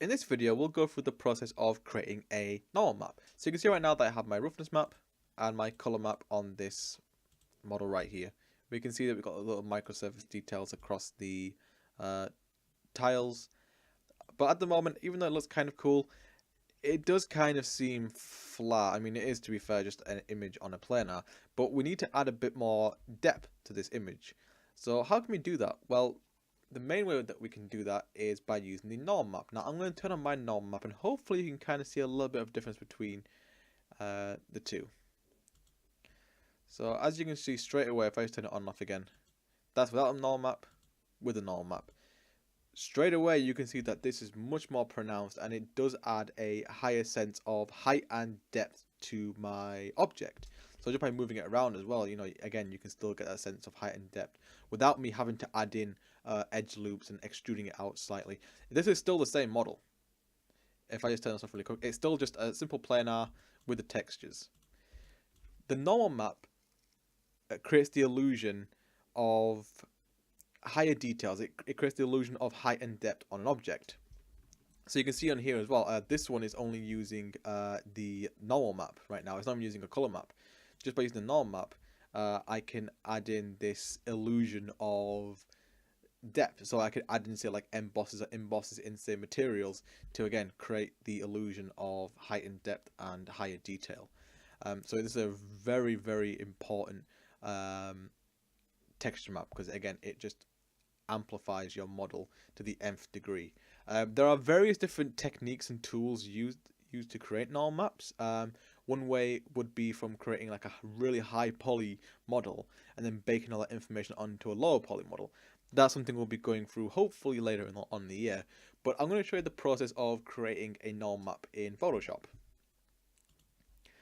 In this video, we'll go through the process of creating a normal map. So you can see right now that I have my roughness map and my color map on this model right here. We can see that we've got a little microsurface details across the tiles. But at the moment, even though it looks kind of cool, it does kind of seem flat. I mean, it is, to be fair, just an image on a planar. But we need to add a bit more depth to this image. So how can we do that? Well, the main way that we can do that is by using the norm map. Now I'm going to turn on my norm map and hopefully you can kind of see a little bit of difference between the two. So as you can see straight away, if I just turn it on and off again, that's without a norm map, with a norm map. Straight away you can see that this is much more pronounced and it does add a higher sense of height and depth to my object. So just by moving it around as well, you know, again, you can still get that sense of height and depth without me having to add in edge loops and extruding it out slightly. This is still the same model. If I just turn this off really quick, it's still just a simple planar with the textures. The normal map creates the illusion of higher details. It creates the illusion of height and depth on an object. So you can see on here as well, this one is only using the normal map right now. It's not even using a color map. Just by using the normal map, I can add in this illusion of depth. So I could add in, say, like embosses or embosses in, say, materials to, again, create the illusion of height and depth and higher detail. So this is a very, very important texture map because, again, it just amplifies your model to the nth degree. There are various different techniques and tools used to create normal maps. One way would be from creating like a really high poly model and then baking all that information onto a lower poly model. That's something we'll be going through hopefully later on the year. But I'm going to show you the process of creating a normal map in Photoshop.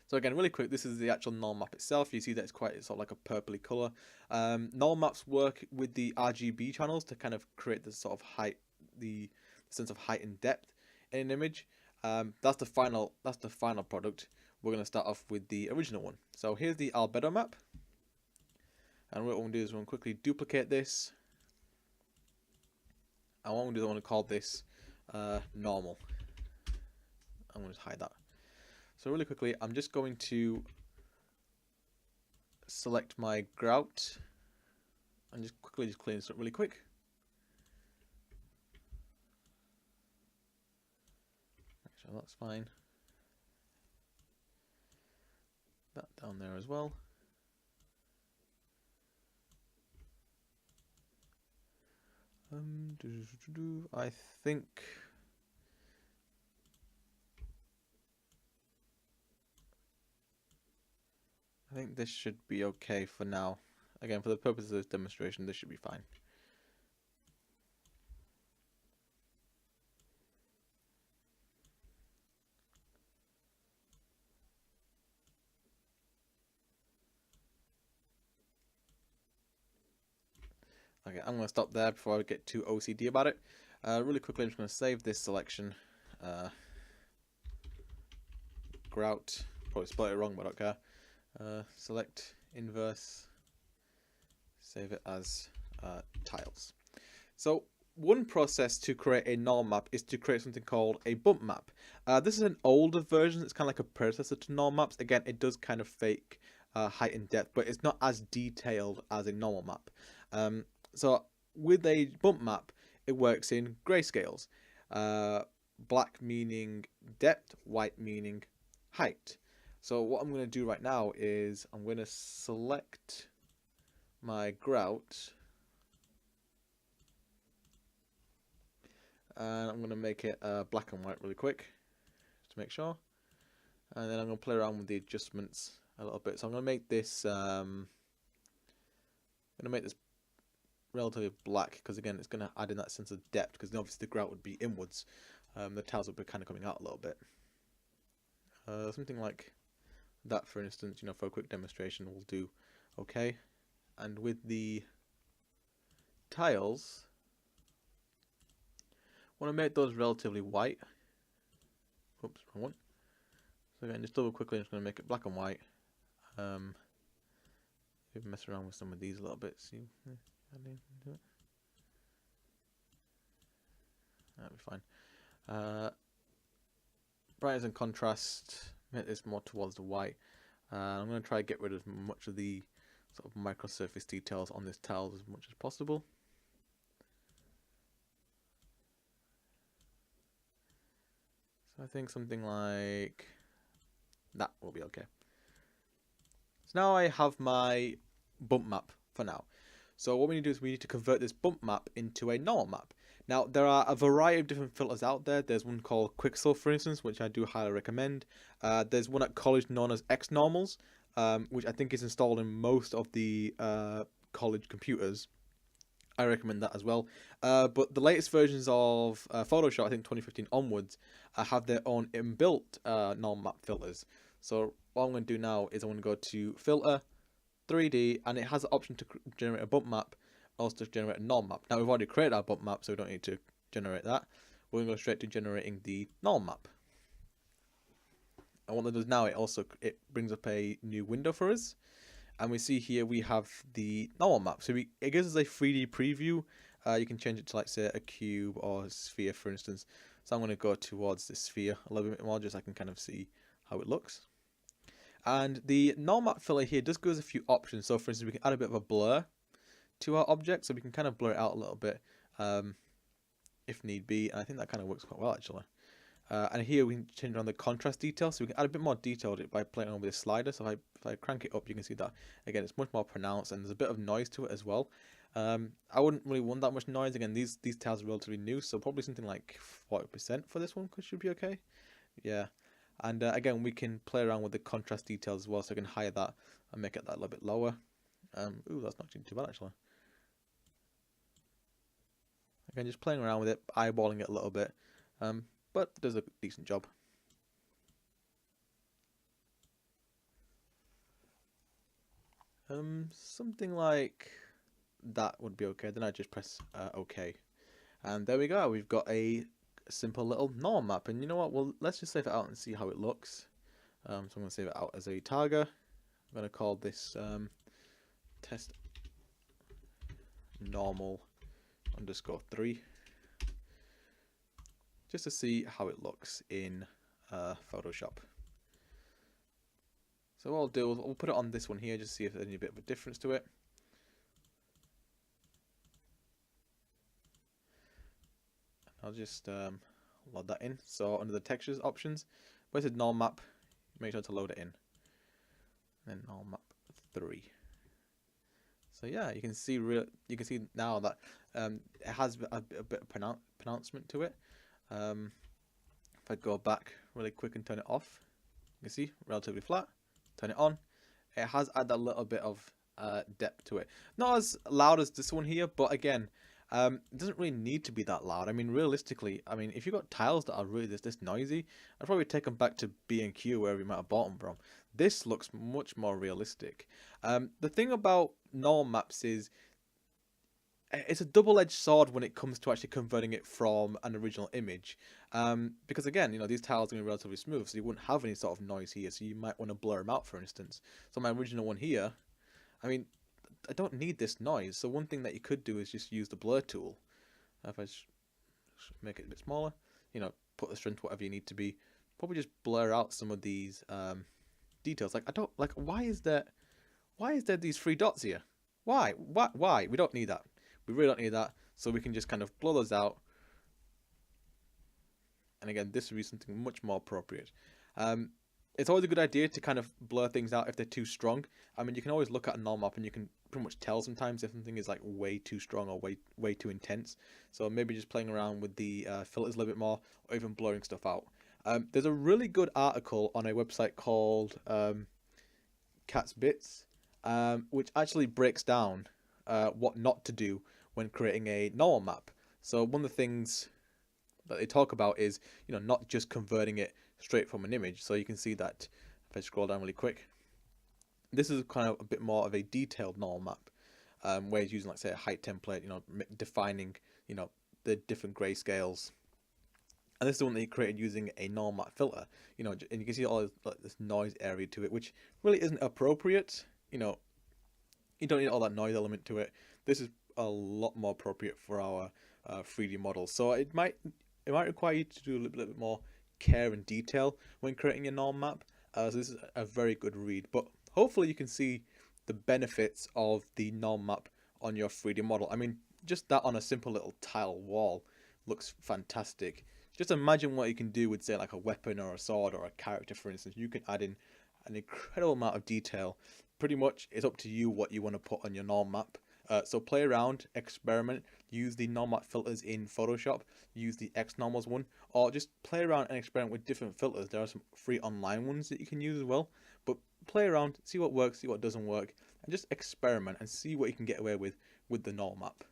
So again, really quick, this is the actual normal map itself. You see that it's quite sort of like a purpley color. Normal maps work with the RGB channels to kind of create the sort of height, the sense of height and depth in an image. That's the final product. We're going to start off with the original one. So here's the albedo map. And what we're going to do is we're going to quickly duplicate this. And what I'm going to do is I want to call this normal. I'm going to hide that. So really quickly, I'm just going to select my grout and just quickly clean this up really quick. Make sure that's fine. That down there as well. I think this should be okay for now. Again, for the purposes of this demonstration, this should be fine. Okay, I'm going to stop there before I get too OCD about it. Really quickly, I'm just going to save this selection. Grout, probably spelled it wrong, but I don't care. Select inverse, save it as tiles. So one process to create a normal map is to create something called a bump map. This is an older version. It's kind of like a predecessor to normal maps. Again, it does kind of fake height and depth, but it's not as detailed as a normal map. So with a bump map, it works in grayscales. Black meaning depth, white meaning height. So what I'm going to do right now is I'm going to select my grout and I'm going to make it black and white really quick just to make sure, and then I'm going to play around with the adjustments a little bit. So I'm going to make this relatively black because, again, it's going to add in that sense of depth because obviously the grout would be inwards. The tiles would be kind of coming out a little bit. Something like that, for instance, you know, for a quick demonstration, will do okay. And with the tiles, I want to make those relatively white. Oops, wrong one. So again, just double quickly, I'm just going to make it black and white. Maybe mess around with some of these a little bit. See, add into it. That'll be fine. Brightness and contrast, make this more towards the white. I'm going to try to get rid of much of the sort of microsurface details on this tile as much as possible. So I think something like that will be okay. So now I have my bump map for now. So what we need to do is we need to convert this bump map into a normal map. Now, there are a variety of different filters out there. There's one called Quixel, for instance, which I do highly recommend. There's one at college known as XNormals, which I think is installed in most of the college computers. I recommend that as well. But the latest versions of Photoshop, I think 2015 onwards, have their own inbuilt normal map filters. So what I'm going to do now is I'm going to go to Filter, 3D, and it has the option to generate a bump map, also to generate a normal map. Now we've already created our bump map, so we don't need to generate that. We're going to go straight to generating the normal map. And what that does now, it brings up a new window for us. And we see here we have the normal map. So it gives us a 3D preview. You can change it to, like, say, a cube or a sphere, for instance. So I'm going to go towards the sphere a little bit more, just so I can kind of see how it looks. And the normal map filter here does give us a few options. So for instance, we can add a bit of a blur to our object, so we can kind of blur it out a little bit if need be. And I think that kind of works quite well, actually. And here we can change around the contrast detail, so we can add a bit more detail to it by playing on with this slider. So if I crank it up, you can see that again it's much more pronounced, and there's a bit of noise to it as well. I wouldn't really want that much noise. Again, these tiles are relatively new, so probably something like 40% for this one should be okay. Yeah. And again, we can play around with the contrast details as well, so I can hide that and make it that a little bit lower. Ooh, that's not too bad, actually. Again, just playing around with it, eyeballing it a little bit, but it does a decent job. Something like that would be okay. Then I just press OK. And there we go. We've got a simple little normal map. And you know what? Well, let's just save it out and see how it looks. So I'm going to save it out as a tagger. I'm going to call this test normal _3, just to see how it looks in Photoshop. So what I'll do is we'll put it on this one here, just to see if there's any bit of a difference to it. I'll just load that in. So under the textures options, where it says normal map, make sure to load it in. And then normal map 3. So yeah, you can see now that it has a bit of pronouncement to it. If I go back really quick and turn it off, you can see relatively flat. Turn it on, it has added a little bit of depth to it. Not as loud as this one here, but again, it doesn't really need to be that loud. I mean, realistically, if you've got tiles that are really this noisy, I'd probably take them back to B&Q, wherever you might have bought them from. This looks much more realistic. The thing about normal maps is it's a double-edged sword when it comes to actually converting it from an original image, because again, these tiles are going to be relatively smooth, so you wouldn't have any sort of noise here, so you might want to blur them out, for instance. So my original one here, I don't need this noise, so one thing that you could do is just use the blur tool. If I just make it a bit smaller, put the strength whatever you need to be, probably just blur out some of these details. Why is there these 3 dots here? Why? We don't need that. We really don't need that, so we can just kind of blur those out. And again, this would be something much more appropriate. It's always a good idea to kind of blur things out if they're too strong. You can always look at a normal map and you can pretty much tell sometimes if something is like way too strong or way too intense. So maybe just playing around with the filters a little bit more, or even blurring stuff out. There's a really good article on a website called Cat's Bits, which actually breaks down what not to do when creating a normal map. So one of the things that they talk about is, not just converting it straight from an image. So you can see that if I scroll down really quick, this is kind of a bit more of a detailed normal map, where it's using, like, say, a height template, defining, the different grayscales. And this is the one that he created using a normal map filter, and you can see all this noise area to it, which really isn't appropriate. You don't need all that noise element to it. This is a lot more appropriate for our 3D models. So it might it might require you to do a little bit more care and detail when creating your norm map. So this is a very good read, but hopefully you can see the benefits of the norm map on your 3D model. I mean, just that on a simple little tile wall looks fantastic. Just imagine what you can do with, say, like a weapon or a sword or a character, for instance. You can add in an incredible amount of detail. Pretty much it's up to you what you want to put on your norm map. So play around, experiment, use the norm map filters in Photoshop, use the XNormals one, or just play around and experiment with different filters. There are some free online ones that you can use as well, but play around, see what works, see what doesn't work, and just experiment and see what you can get away with the norm map.